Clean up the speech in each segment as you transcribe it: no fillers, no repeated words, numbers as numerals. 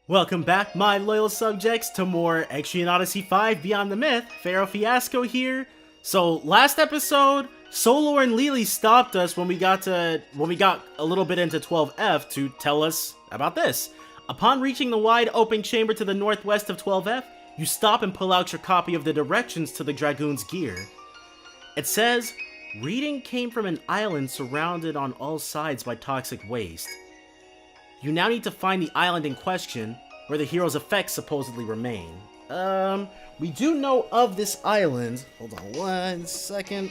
Welcome back, my loyal subjects, to more Etrian Odyssey 5 Beyond the Myth. Pharaoh Fiasco here. So, last episode, Solor and Lily stopped us when we got a little bit into 12F to tell us about this. Upon reaching the wide open chamber to the northwest of 12F, you stop and pull out your copy of the directions to the Dragoon's gear. It says, reading came from an island surrounded on all sides by toxic waste. You now need to find the island in question, where the hero's effects supposedly remain. We do know of this island. Hold on one second.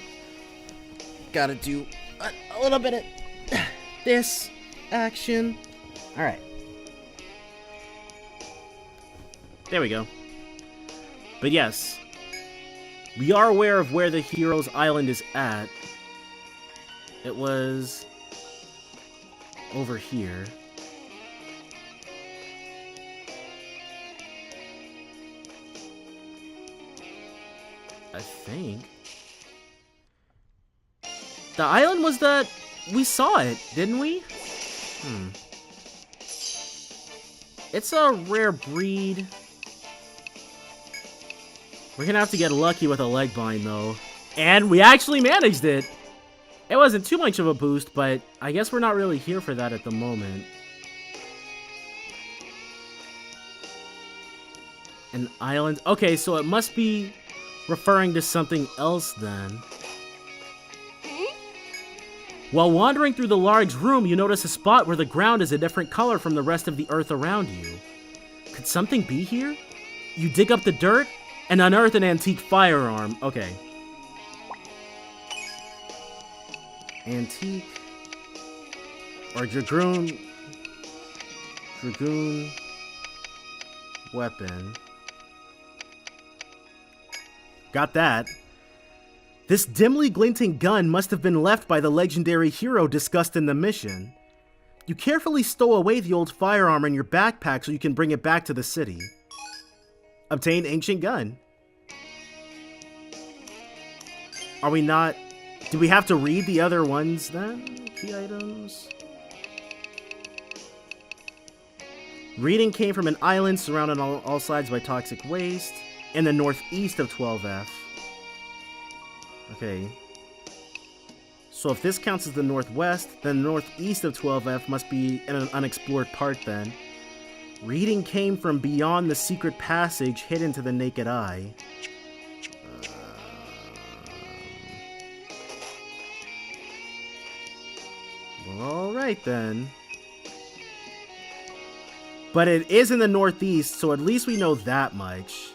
Gotta do a little bit of this action. Alright. There we go. But yes, we are aware of where the hero's island is at. It was over here. I think. The island was that... We saw it, didn't we? It's a rare breed. We're gonna have to get lucky with a leg bind, though. And we actually managed it! It wasn't too much of a boost, but I guess we're not really here for that at the moment. An island... Okay, so it must be referring to something else then. While wandering through the large room, you notice a spot where the ground is a different color from the rest of the earth around you. Could something be here? You dig up the dirt and unearth an antique firearm. Okay. Antique. Or Dragoon weapon. Got that. This dimly glinting gun must have been left by the legendary hero discussed in the mission. You carefully stow away the old firearm in your backpack so you can bring it back to the city. Obtain ancient gun. Are we not... Do we have to read the other ones then? Key items. Reading came from an island surrounded on all sides by toxic waste in the northeast of 12F. Okay. So if this counts as the northwest, then the northeast of 12F must be in an unexplored part then. Reading came from beyond the secret passage hidden to the naked eye. Well, alright then. But it is in the northeast, so at least we know that much.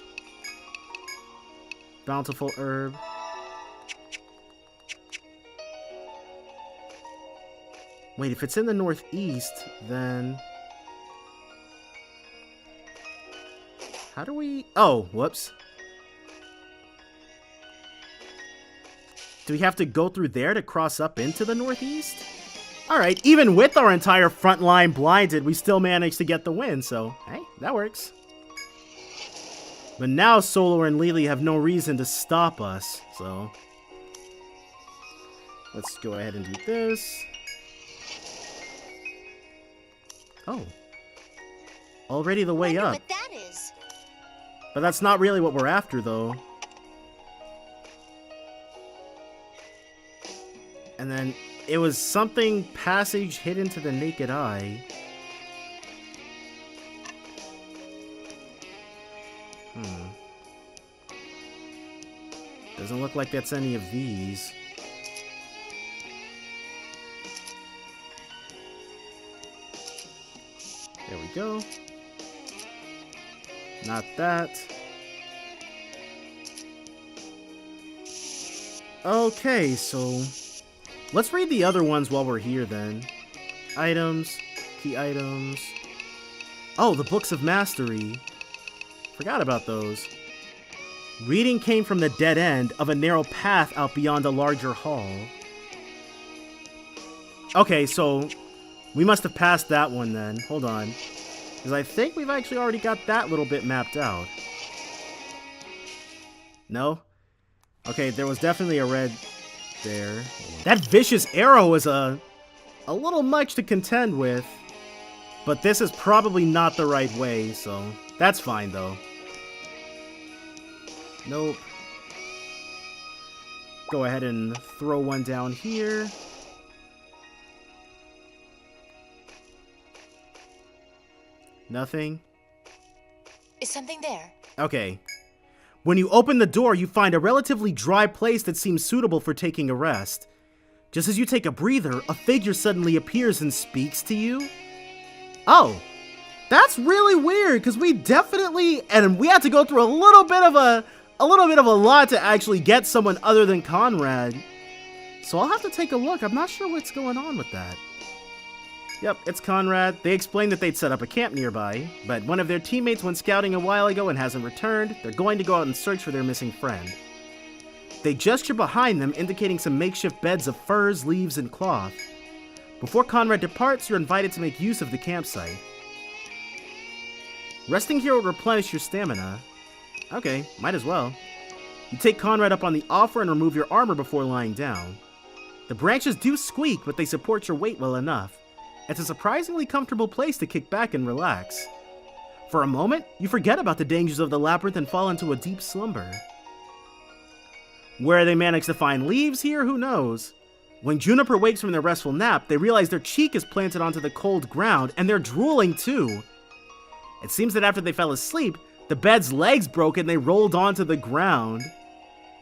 Bountiful herb. Wait, if it's in the northeast, then... How do we... Oh, whoops. Do we have to go through there to cross up into the northeast? Alright, even with our entire front line blinded, we still managed to get the win, so, hey, that works. But now Solor and Lily have no reason to stop us, so... Let's go ahead and do this. Oh. Already the way up. What that is. But that's not really what we're after, though. And then, it was something passage hidden to the naked eye. Doesn't look like that's any of these. There we go. Not that. Okay, so let's read the other ones while we're here then. Items, key items. Oh, the Books of Mastery. Forgot about those. Reading came from the dead end of a narrow path out beyond a larger hall. Okay, so we must have passed that one then. Hold on. Because I think we've actually already got that little bit mapped out. No? Okay, there was definitely a red there. That vicious arrow is a little much to contend with. But this is probably not the right way, so that's fine, though. Nope. Go ahead and throw one down here. Nothing. Is something there? Okay. When you open the door, you find a relatively dry place that seems suitable for taking a rest. Just as you take a breather, a figure suddenly appears and speaks to you. Oh, that's really weird, because we definitely, and we had to go through a little bit of a lot to actually get someone other than Conrad. So I'll have to take a look. I'm not sure what's going on with that. Yep, it's Conrad. They explained that they'd set up a camp nearby, but one of their teammates went scouting a while ago and hasn't returned. They're going to go out and search for their missing friend. They gesture behind them, indicating some makeshift beds of furs, leaves, and cloth. Before Conrad departs, you're invited to make use of the campsite. Resting here will replenish your stamina. Okay, might as well. You take Conrad up on the offer and remove your armor before lying down. The branches do squeak, but they support your weight well enough. It's a surprisingly comfortable place to kick back and relax. For a moment, you forget about the dangers of the labyrinth and fall into a deep slumber. Where they manage to find leaves here, who knows? When Juniper wakes from their restful nap, they realize their cheek is planted onto the cold ground, and they're drooling too. It seems that after they fell asleep, the bed's legs broke and they rolled onto the ground.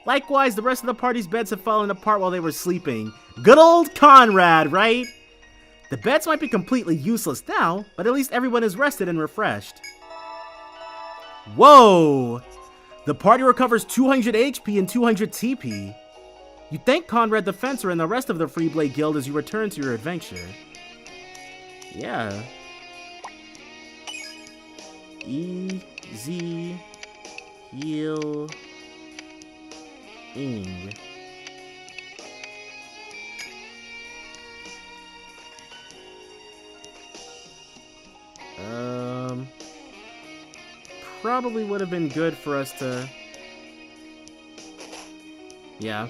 Likewise, the rest of the party's beds have fallen apart while they were sleeping. Good old Conrad, right? The beds might be completely useless now, but at least everyone is rested and refreshed. Whoa! The party recovers 200 HP and 200 TP. You thank Conrad the Fencer and the rest of the Freeblade Guild as you return to your adventure. Yeah. Easy heal ing. Probably would have been good for us to... Yeah.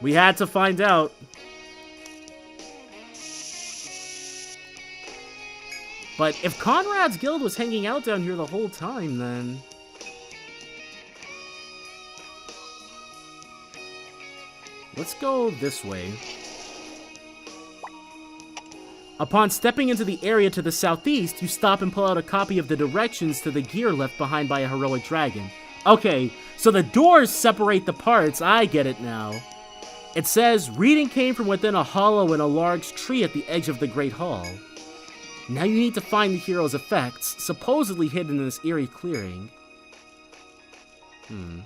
We had to find out. But if Conrad's guild was hanging out down here the whole time, then... Let's go this way. Upon stepping into the area to the southeast, you stop and pull out a copy of the directions to the gear left behind by a heroic dragon. Okay, so the doors separate the parts. I get it now. It says, reading came from within a hollow in a large tree at the edge of the Great Hall. Now you need to find the hero's effects, supposedly hidden in this eerie clearing. In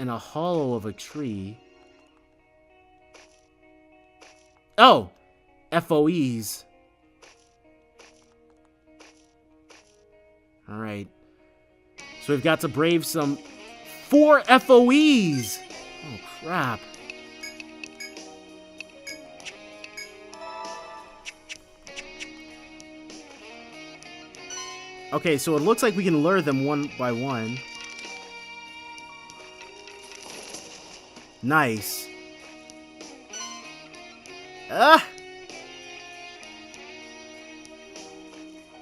a hollow of a tree. Oh! FOEs. Alright. So we've got to brave some 4 FOEs! Oh, crap. Okay, so it looks like we can lure them one by one. Nice. Ah!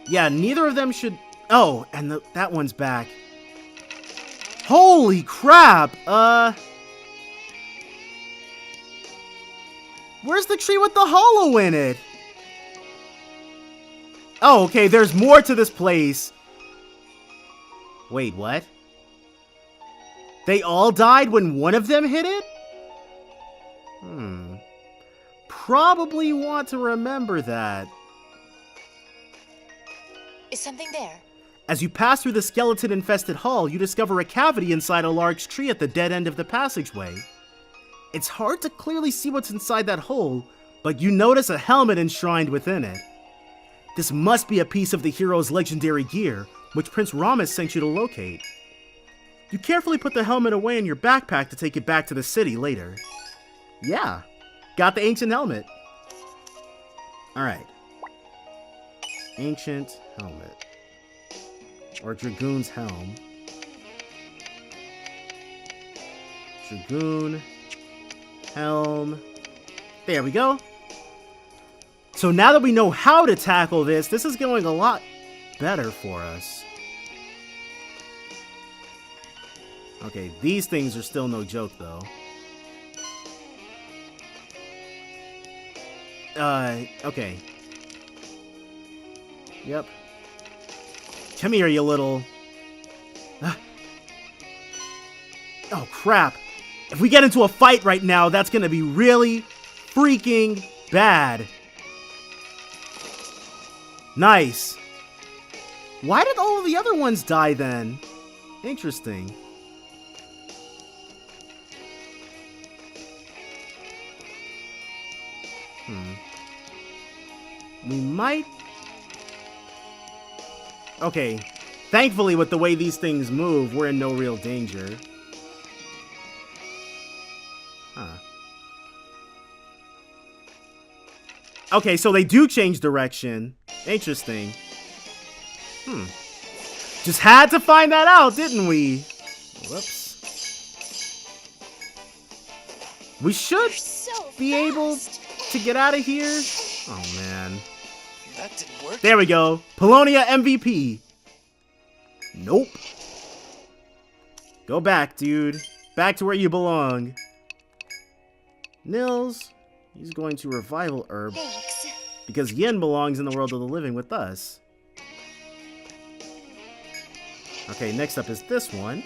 Yeah, neither of them should... Oh, and that one's back. Holy crap! Where's the tree with the hollow in it? Oh, okay, there's more to this place. Wait, what? They all died when one of them hit it? Probably want to remember that. Is something there? As you pass through the skeleton-infested hall, you discover a cavity inside a large tree at the dead end of the passageway. It's hard to clearly see what's inside that hole, but you notice a helmet enshrined within it. This must be a piece of the hero's legendary gear, which Prince Ramus sent you to locate. You carefully put the helmet away in your backpack to take it back to the city later. Yeah, got the ancient helmet. Alright. Ancient helmet. Or Dragoon's helm. Dragoon. Helm. There we go. So now that we know how to tackle this is going a lot better for us. Okay, these things are still no joke, though. Okay. Yep. Come here, you little... Oh, crap. If we get into a fight right now, that's gonna be really freaking bad. Nice. Why did all of the other ones die then? Interesting. We might... Okay. Thankfully, with the way these things move, we're in no real danger. Huh. Okay, so they do change direction. Interesting. Just had to find that out, didn't we? Whoops. We should be able to get out of here. Oh, man. That didn't work. There we go. Polonia MVP. Nope. Go back, dude. Back to where you belong. Nils, he's going to revival herb. Thanks. Because Yin belongs in the world of the living with us. Okay, next up is this one.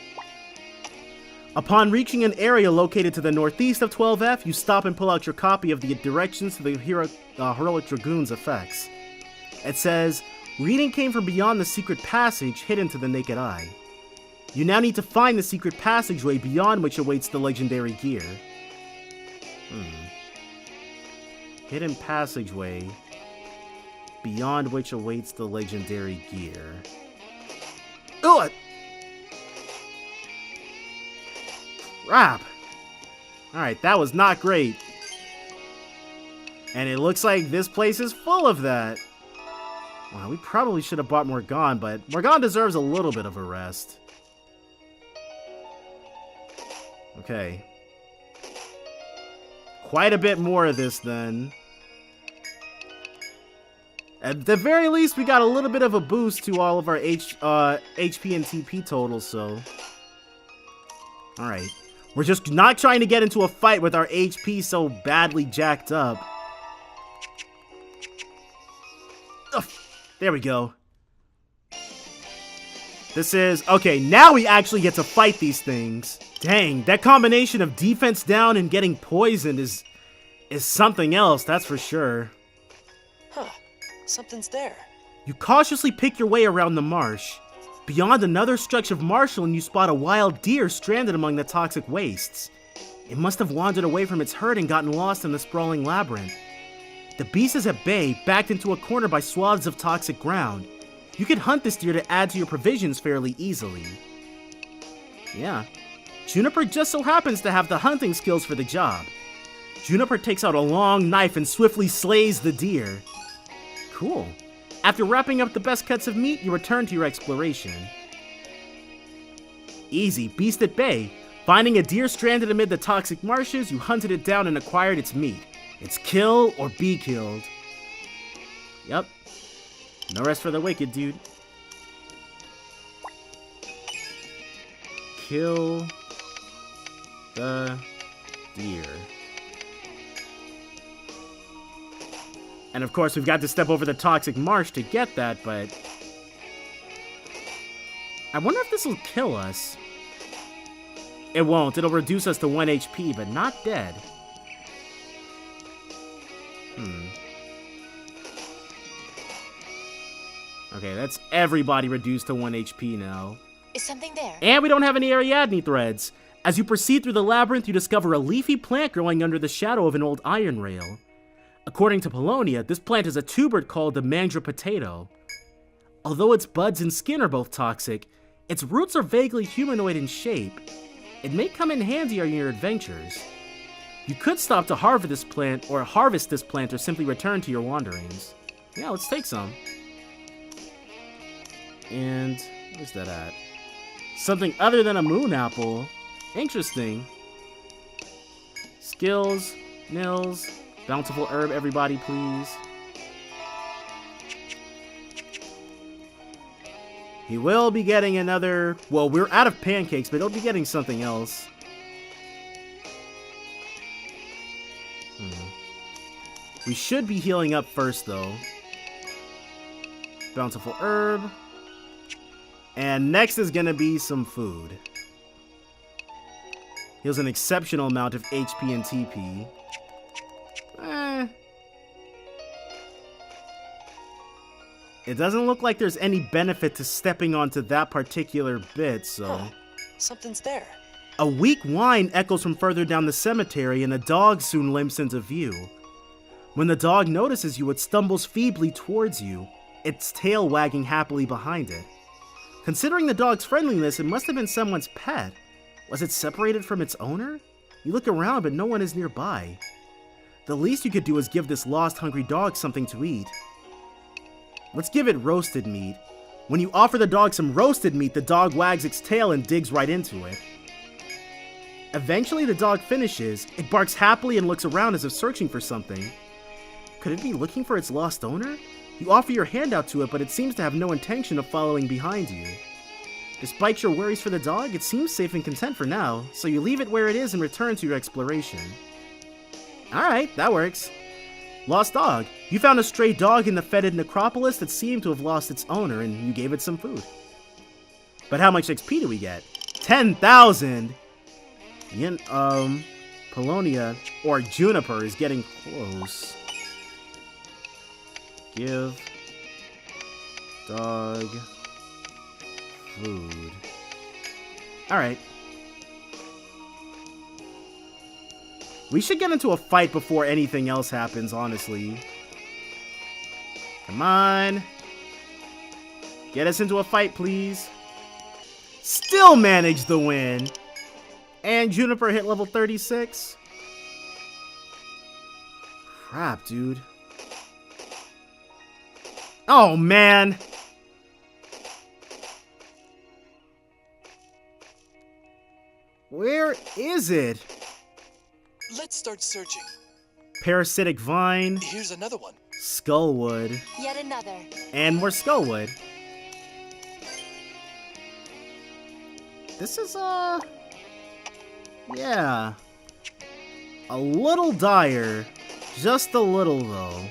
Upon reaching an area located to the northeast of 12F, you stop and pull out your copy of the directions to the Heroic Dragoon's effects. It says, reading came from beyond the secret passage hidden to the naked eye. You now need to find the secret passageway beyond which awaits the legendary gear. Hidden passageway beyond which awaits the legendary gear. Ugh! Crap! Alright, that was not great. And it looks like this place is full of that. Wow, we probably should have bought Morgan, but Morgan deserves a little bit of a rest. Okay. Quite a bit more of this, then. At the very least, we got a little bit of a boost to all of our HP and TP totals, so... Alright. We're just not trying to get into a fight with our HP so badly jacked up. Ugh, there we go. This is... Okay, now we actually get to fight these things. Dang, that combination of defense down and getting poisoned is something else, that's for sure. Huh. Something's there. You cautiously pick your way around the marsh. Beyond another stretch of marshland, you spot a wild deer stranded among the toxic wastes. It must have wandered away from its herd and gotten lost in the sprawling labyrinth. The beast is at bay, backed into a corner by swaths of toxic ground. You could hunt this deer to add to your provisions fairly easily. Yeah. Juniper just so happens to have the hunting skills for the job. Juniper takes out a long knife and swiftly slays the deer. Cool. After wrapping up the best cuts of meat, you return to your exploration. Easy, beast at bay. Finding a deer stranded amid the toxic marshes, you hunted it down and acquired its meat. It's kill or be killed. Yep. No rest for the wicked, dude. Kill the deer. And of course, we've got to step over the toxic marsh to get that, but... I wonder if this will kill us. It won't. It'll reduce us to 1 HP, but not dead. Okay, that's everybody reduced to 1 HP now. Is something there? And we don't have any Ariadne threads. As you proceed through the labyrinth, you discover a leafy plant growing under the shadow of an old iron rail. According to Polonia, this plant is a tuber called the mandra potato. Although its buds and skin are both toxic, its roots are vaguely humanoid in shape. It may come in handy on your adventures. You could stop to harvest this plant, or simply return to your wanderings. Yeah, let's take some. And where's that at? Something other than a moon apple. Interesting. Skills, Nils, bountiful herb, everybody, please. He will be getting another... Well, we're out of pancakes, but he'll be getting something else. We should be healing up first, though. Bountiful herb. And next is gonna be some food. Heals an exceptional amount of HP and TP. It doesn't look like there's any benefit to stepping onto that particular bit, so... Huh. Something's there. A weak whine echoes from further down the cemetery, and a dog soon limps into view. When the dog notices you, it stumbles feebly towards you, its tail wagging happily behind it. Considering the dog's friendliness, it must have been someone's pet. Was it separated from its owner? You look around, but no one is nearby. The least you could do is give this lost, hungry dog something to eat. Let's give it roasted meat. When you offer the dog some roasted meat, the dog wags its tail and digs right into it. Eventually, the dog finishes. It barks happily and looks around as if searching for something. Could it be looking for its lost owner? You offer your hand out to it, but it seems to have no intention of following behind you. Despite your worries for the dog, it seems safe and content for now, so you leave it where it is and return to your exploration. Alright, that works. Lost dog. You found a stray dog in the fetid necropolis that seemed to have lost its owner, and you gave it some food. But how much XP do we get? 10,000! Polonia, or Juniper, is getting close. Give dog food. Alright. We should get into a fight before anything else happens, honestly. Come on. Get us into a fight, please. Still managed the win. And Juniper hit level 36. Crap, dude. Oh, man. Where is it? Let's start searching. Parasitic Vine. Here's another one. Skullwood. Yet another. And more Skullwood. This is, yeah. A little dire. Just a little, though.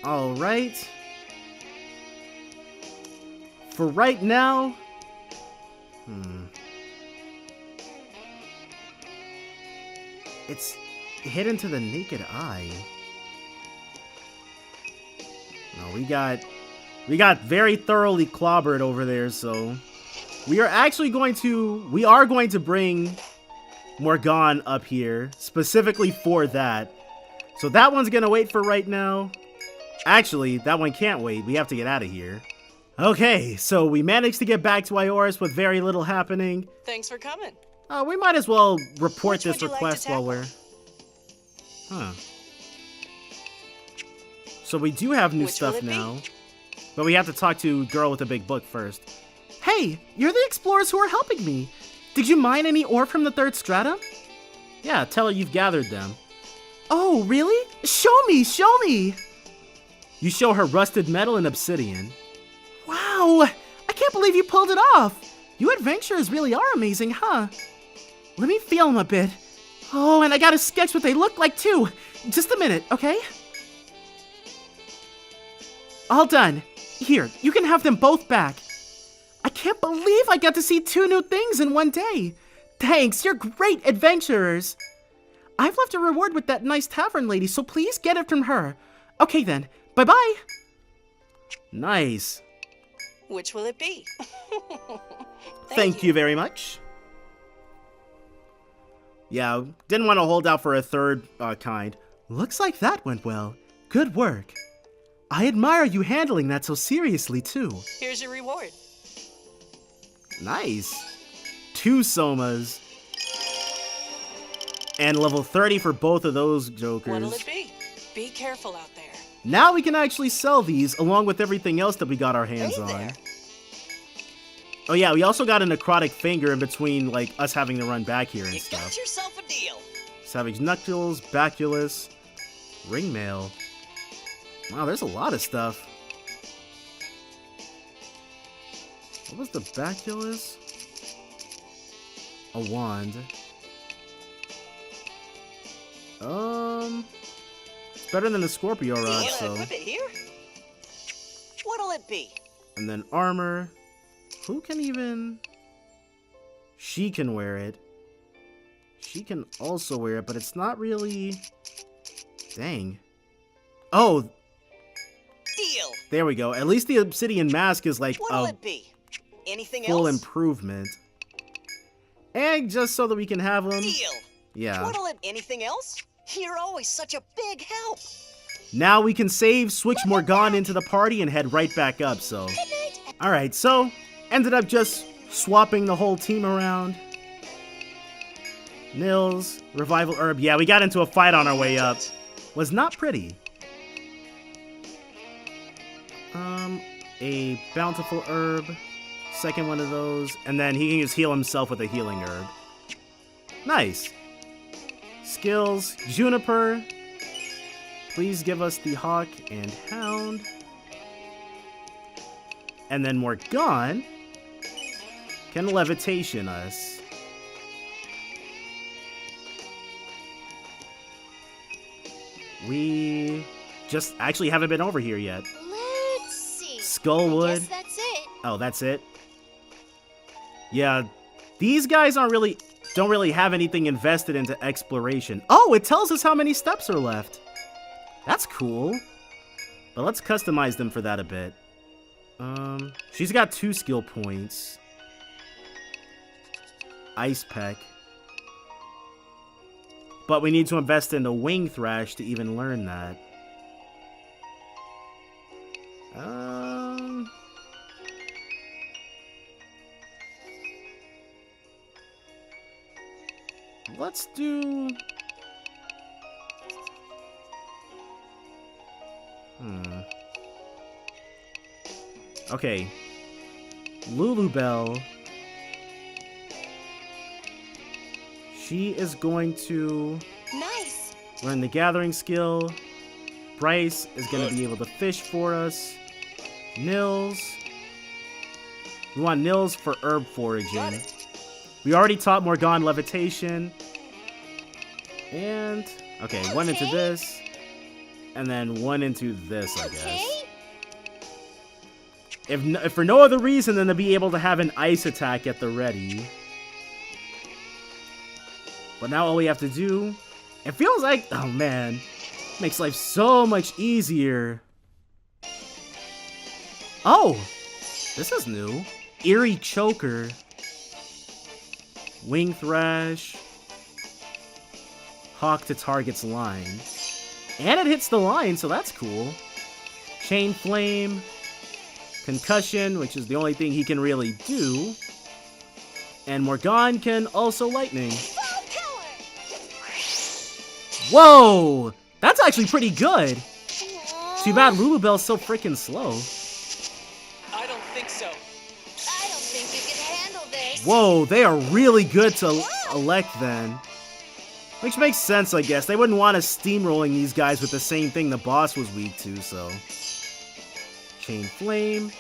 Alright. For right now... It's hidden to the naked eye. No, we got very thoroughly clobbered over there, so... We are going to bring Morgan up here, specifically for that. So that one's gonna wait for right now. Actually, that one can't wait. We have to get out of here. Okay, so we managed to get back to Ioris with very little happening. Thanks for coming. We might as well report Which this would you like request to while tackle? we're... Huh. So we do have new Which stuff will it be? now. But we have to talk to Girl with a Big Book first. Hey, you're the explorers who are helping me. Did you mine any ore from the third stratum? Yeah, tell her you've gathered them. Oh, really? Show me, show me! You show her rusted metal and obsidian. Wow, I can't believe you pulled it off. You adventurers really are amazing, huh? Let me feel them a bit. Oh, and I gotta sketch what they look like too. Just a minute, okay? All done. Here, you can have them both back. I can't believe I got to see 2 new things in one day. Thanks, you're great adventurers. I've left a reward with that nice tavern lady, so please get it from her. Okay then, bye-bye. Nice. Which will it be? Thank you very much. Yeah, didn't want to hold out for a third kind. Looks like that went well. Good work. I admire you handling that so seriously, too. Here's your reward. Nice. 2 Somas. And level 30 for both of those jokers. What'll it be? Be careful out there. Now we can actually sell these along with everything else that we got our hands Hey on. there. Oh yeah, we also got a necrotic finger in between like us having to run back here and You stuff. got yourself a deal. Savage Knuckles, Baculus, Ringmail. Wow, there's a lot of stuff. What was the Baculus? A wand. It's better than a Scorpio Rod, so. Equip it here? What'll it be? And then armor. Who can even... She can wear it. She can also wear it, but it's not really... Dang. Oh! Deal! There we go. At least the obsidian mask is like What'll a it be? Anything full else? improvement. And just so that we can have them. Deal! Yeah. What'll it... Anything else? You're always such a big help. Now we can save, switch Morgan into the party, and head right back up, so. Alright, so, ended up just swapping the whole team around. Nils, Revival Herb. Yeah, we got into a fight on our way up. Was not pretty. A Bountiful Herb. Second one of those. And then he can just heal himself with a Healing Herb. Nice. Skills, Juniper. Please give us the Hawk and Hound. And then Morgan can Levitation us. We just actually haven't been over here yet. Let's see. Skullwood. I guess that's it. Oh, that's it? Yeah, these guys don't really have anything invested into exploration. Oh, it tells us how many steps are left. That's cool. But let's customize them for that a bit. She's got 2 skill points. Ice Peck. But we need to invest in the Wing Thrash to even learn that. Let's do... Okay. Lulubelle. She is going to Nice. learn the gathering skill. Bryce is going to be able to fish for us. Nils. We want Nils for herb foraging. We already taught Morgan levitation. And, okay, one into this. And then one into this, I guess. If for no other reason than to be able to have an ice attack at the ready. But now all we have to do... It feels like... Oh, man. Makes life so much easier. Oh! This is new. Eerie Choker. Wing Thrash. Hawk to target's line. And it hits the line, so that's cool. Chain Flame. Concussion, which is the only thing he can really do. And Morgan can also lightning. Whoa! That's actually pretty good. Too bad Lulubelle's so freaking slow. I don't think so. I don't think you can handle this. Whoa, they are really good to elect then. Which makes sense, I guess. They wouldn't want us steamrolling these guys with the same thing the boss was weak to, so... Chain Flame.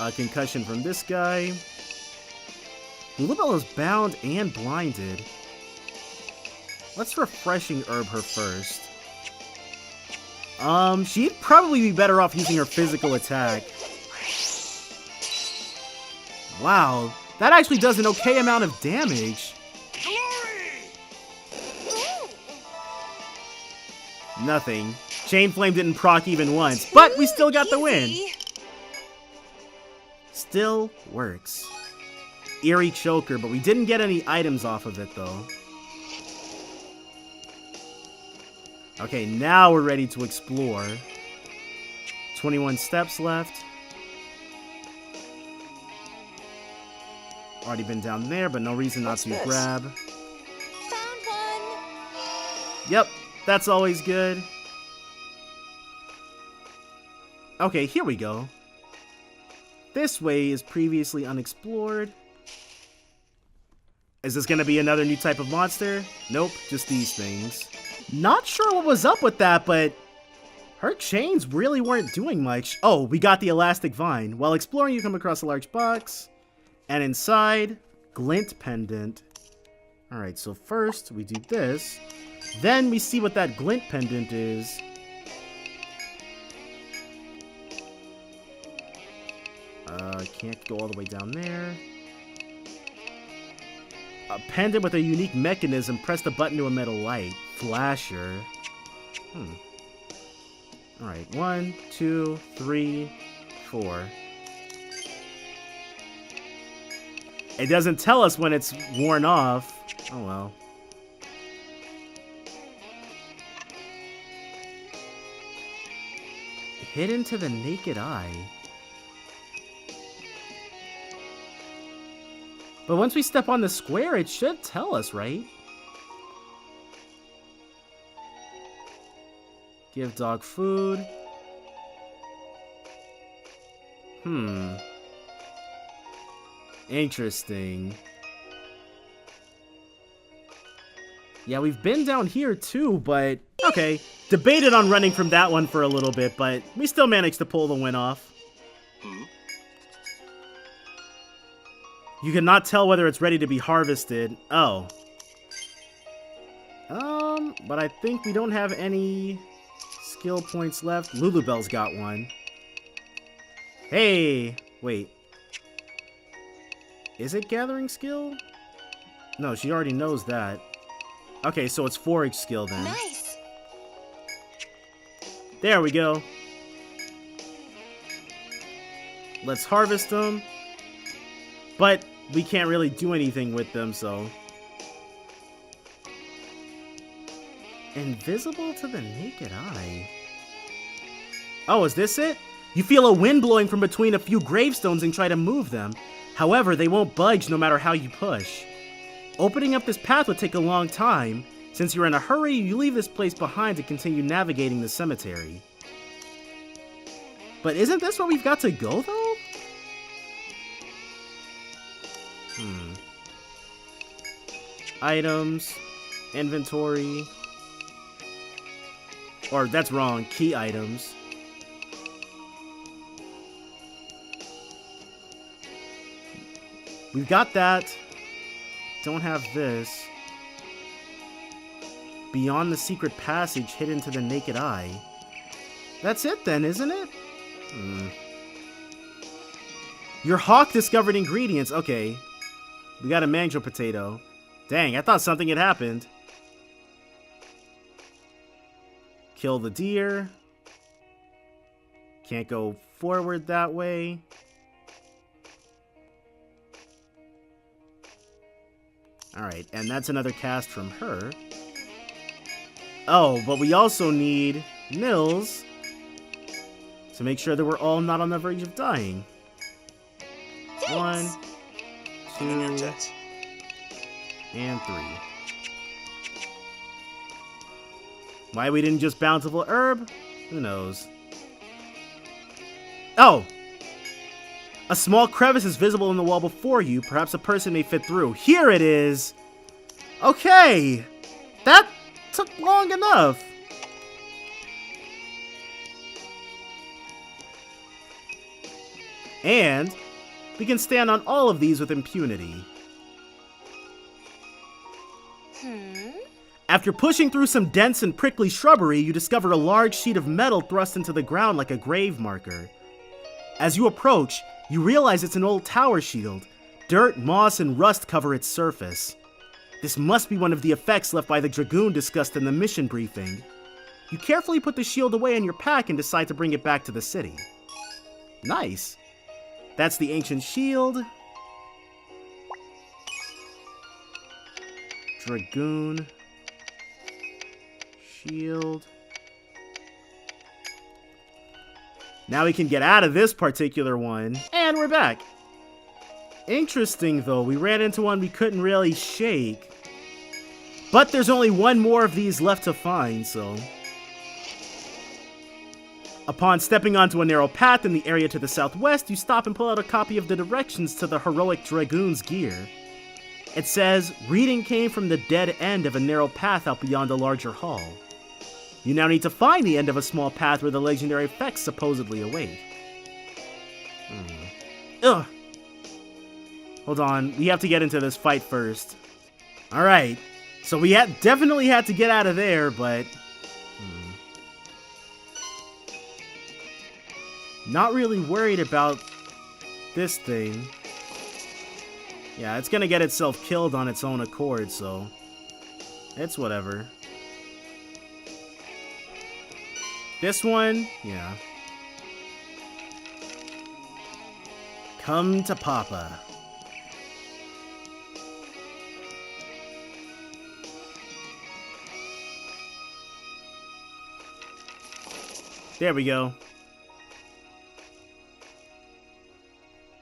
A concussion from this guy. Lulubelle is bound and blinded. Let's Refreshing Herb her first. She'd probably be better off using her physical attack. Wow, that actually does an okay amount of damage. Nothing. Chain Flame didn't proc even once, but we still got the win. Still works. Eerie Choker, but we didn't get any items off of it though. Okay, now we're ready to explore. 21 steps left. Already been down there, but no reason not to grab. Found one. Yep, that's always good. Okay, here we go. This way is previously unexplored. Is this gonna be another new type of monster? Nope, just these things. Not sure what was up with that, but her chains really weren't doing much. Oh, we got the elastic vine. While exploring, you come across a large box, and inside, Glints Pendant. Alright, so first we do this, then we see what that Glints Pendant is. Can't go all the way down there. A pendant with a unique mechanism. Press the button to emit a light. Flasher. Alright, 1, 2, 3, 4. It doesn't tell us when it's worn off. Oh well. Hidden to the naked eye. But once we step on the square, it should tell us, right? Give dog food. Interesting. Yeah, we've been down here too, but... Okay, debated on running from that one for a little bit, but we still managed to pull the win off. You cannot tell whether it's ready to be harvested. Oh. But I think we don't have any skill points left. Lulubelle's got one. Hey! Wait. Is it gathering skill? No, she already knows that. Okay, so it's forage skill then. Nice. There we go. Let's harvest them. But we can't really do anything with them, so... Invisible to the naked eye. Oh, is this it? You feel a wind blowing from between a few gravestones and try to move them. However, they won't budge no matter how you push. Opening up this path would take a long time. Since you're in a hurry, you leave this place behind to continue navigating the cemetery. But isn't this where we've got to go, though? Items, inventory, or that's wrong, key items. We've got that. Don't have this. Beyond the secret passage hidden to the naked eye. That's it then, isn't it? Your hawk discovered ingredients. Okay. We got a mango potato. Dang, I thought something had happened. Kill the deer. Can't go forward that way. Alright, and that's another cast from her. Oh, but we also need Nils to make sure that we're all not on the verge of dying. Thanks. 1, 2, and 3. Why we didn't just bountiful herb? Who knows? Oh! A small crevice is visible in the wall before you. Perhaps a person may fit through. Here it is! Okay! That took long enough. And we can stand on all of these with impunity. After pushing through some dense and prickly shrubbery, you discover a large sheet of metal thrust into the ground like a grave marker. As you approach, you realize it's an old tower shield. Dirt, moss, and rust cover its surface. This must be one of the effects left by the Dragoon discussed in the mission briefing. You carefully put the shield away in your pack and decide to bring it back to the city. Nice. That's the ancient shield. Dragoon. Shield. Now we can get out of this particular one. And we're back. Interesting, though. We ran into one we couldn't really shake. But there's only one more of these left to find, so... Upon stepping onto a narrow path in the area to the southwest, you stop and pull out a copy of the directions to the heroic Dragoon's gear. It says, reading came from the dead end of a narrow path out beyond a larger hall. You now need to find the end of a small path where the legendary effects supposedly await. Ugh. Hold on, we have to get into this fight first. Alright, so we definitely had to get out of there, but... Not really worried about this thing. Yeah, it's gonna get itself killed on its own accord, so... It's whatever. This one, yeah. Come to Papa. There we go.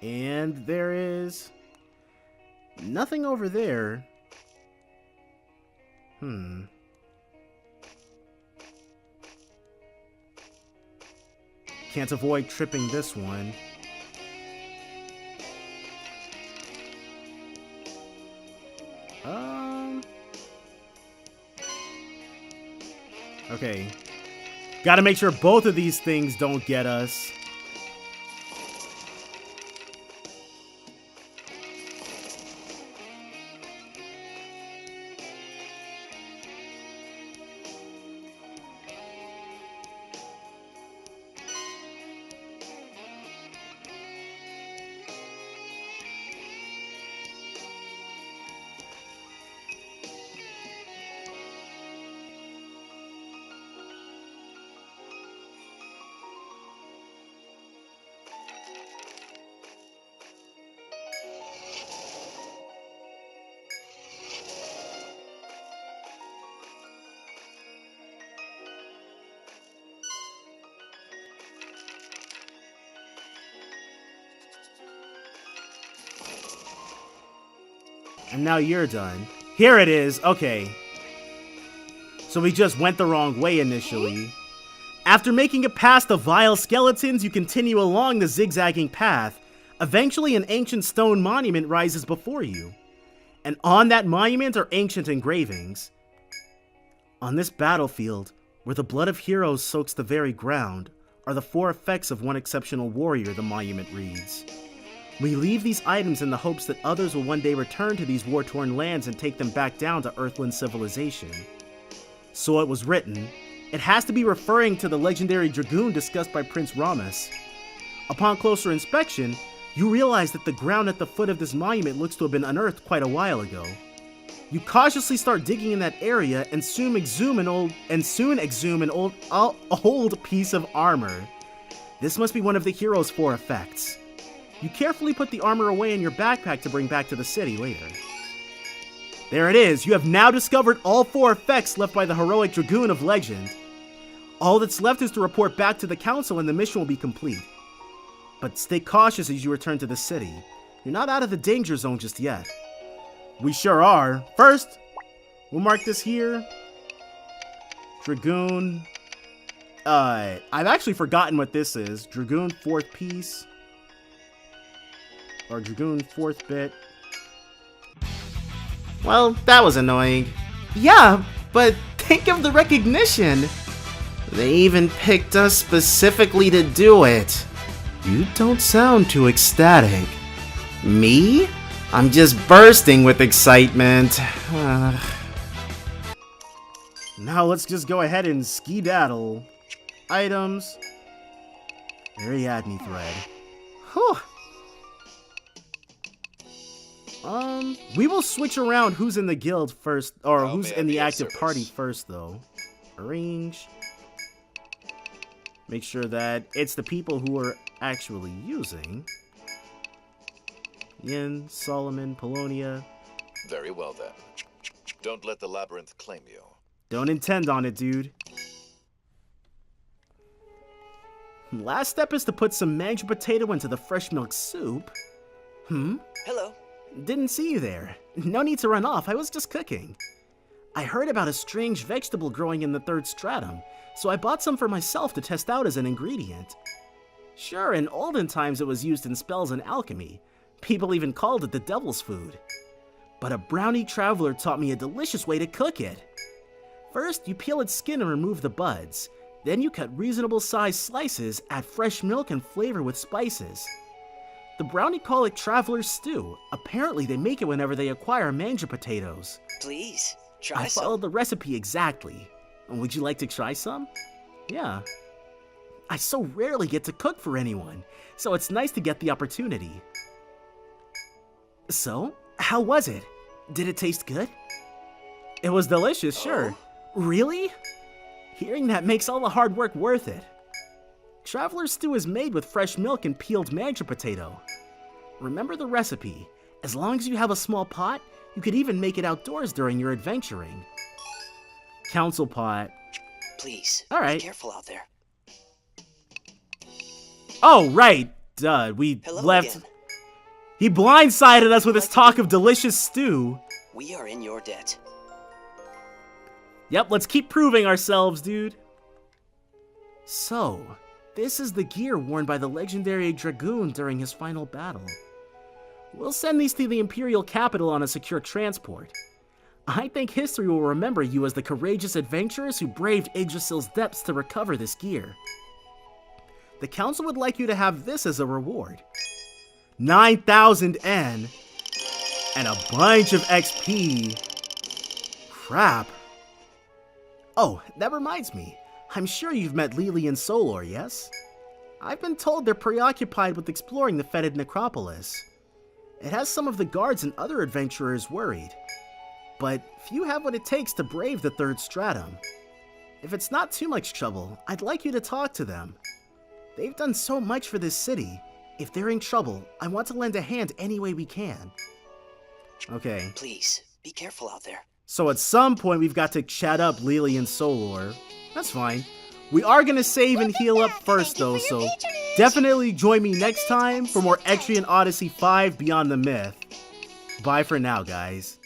And there is nothing over there. Can't avoid tripping this one. Okay. Gotta make sure both of these things don't get us. And now you're done. Here it is. Okay. So we just went the wrong way initially. After making it past the vile skeletons, you continue along the zigzagging path. Eventually, an ancient stone monument rises before you. And on that monument are ancient engravings. On this battlefield, where the blood of heroes soaks the very ground, are the 4 effects of one exceptional warrior, the monument reads. We leave these items in the hopes that others will one day return to these war-torn lands and take them back down to Earthland civilization. So it was written. It has to be referring to the legendary Dragoon discussed by Prince Ramus. Upon closer inspection, you realize that the ground at the foot of this monument looks to have been unearthed quite a while ago. You cautiously start digging in that area and soon exhume an old piece of armor. This must be one of the hero's 4 effects. You carefully put the armor away in your backpack to bring back to the city later. There it is. You have now discovered all 4 effects left by the heroic Dragoon of legend. All that's left is to report back to the council and the mission will be complete. But stay cautious as you return to the city. You're not out of the danger zone just yet. We sure are. First, we'll mark this here. Dragoon. I've actually forgotten what this is. Dragoon 4th piece. Or Dragoon 4th bit. Well, that was annoying. Yeah, but think of the recognition. They even picked us specifically to do it. You don't sound too ecstatic. Me? I'm just bursting with excitement. Now let's just go ahead and skedaddle. Items. Ariadne thread. Whew. We will switch around who's in the guild first, or who's in the active party first, though. Arrange. Make sure that it's the people who are actually using. Yin, Solomon, Polonia. Very well, then. Don't let the labyrinth claim you. Don't intend on it, dude. Last step is to put some mashed potato into the fresh milk soup. Hello. Didn't see you there. No need to run off, I was just cooking. I heard about a strange vegetable growing in the 3rd stratum, so I bought some for myself to test out as an ingredient. Sure, in olden times it was used in spells and alchemy. People even called it the devil's food. but a brownie traveler taught me a delicious way to cook it. First, you peel its skin and remove the buds. Then you cut reasonable sized slices, add fresh milk and flavor with spices. The brownie call it traveler's stew. Apparently they make it whenever they acquire manja potatoes. Please, try I some. followed the recipe exactly. Would you like to try some? Yeah. I so rarely get to cook for anyone, so it's nice to get the opportunity. So, how was it? Did it taste good? It was delicious, sure. Really? Hearing that makes all the hard work worth it. Traveler's stew is made with fresh milk and peeled manja potato. Remember the recipe. As long as you have a small pot, you could even make it outdoors during your adventuring. Council pot. Please, All right. be careful out there. Oh, right. Duh, we Hello left. again. He blindsided us with his talk of delicious stew. We are in your debt. Yep, let's keep proving ourselves, dude. So, this is the gear worn by the legendary Dragoon during his final battle. We'll send these to the Imperial capital on a secure transport. I think history will remember you as the courageous adventurers who braved Yggdrasil's depths to recover this gear. The council would like you to have this as a reward. 9,000 N and a bunch of XP. Crap. Oh, that reminds me. I'm sure you've met Lily and Solor, yes? I've been told they're preoccupied with exploring the fetid necropolis. It has some of the guards and other adventurers worried. But few have what it takes to brave the third stratum. If it's not too much trouble, I'd like you to talk to them. They've done so much for this city. If they're in trouble, I want to lend a hand any way we can. Okay. Please, be careful out there. So at some point we've got to chat up Lily and Solor. That's fine. We are gonna save and heal up first though, so definitely join me next time for more Etrian Odyssey 5 Beyond the Myth. Bye for now, guys.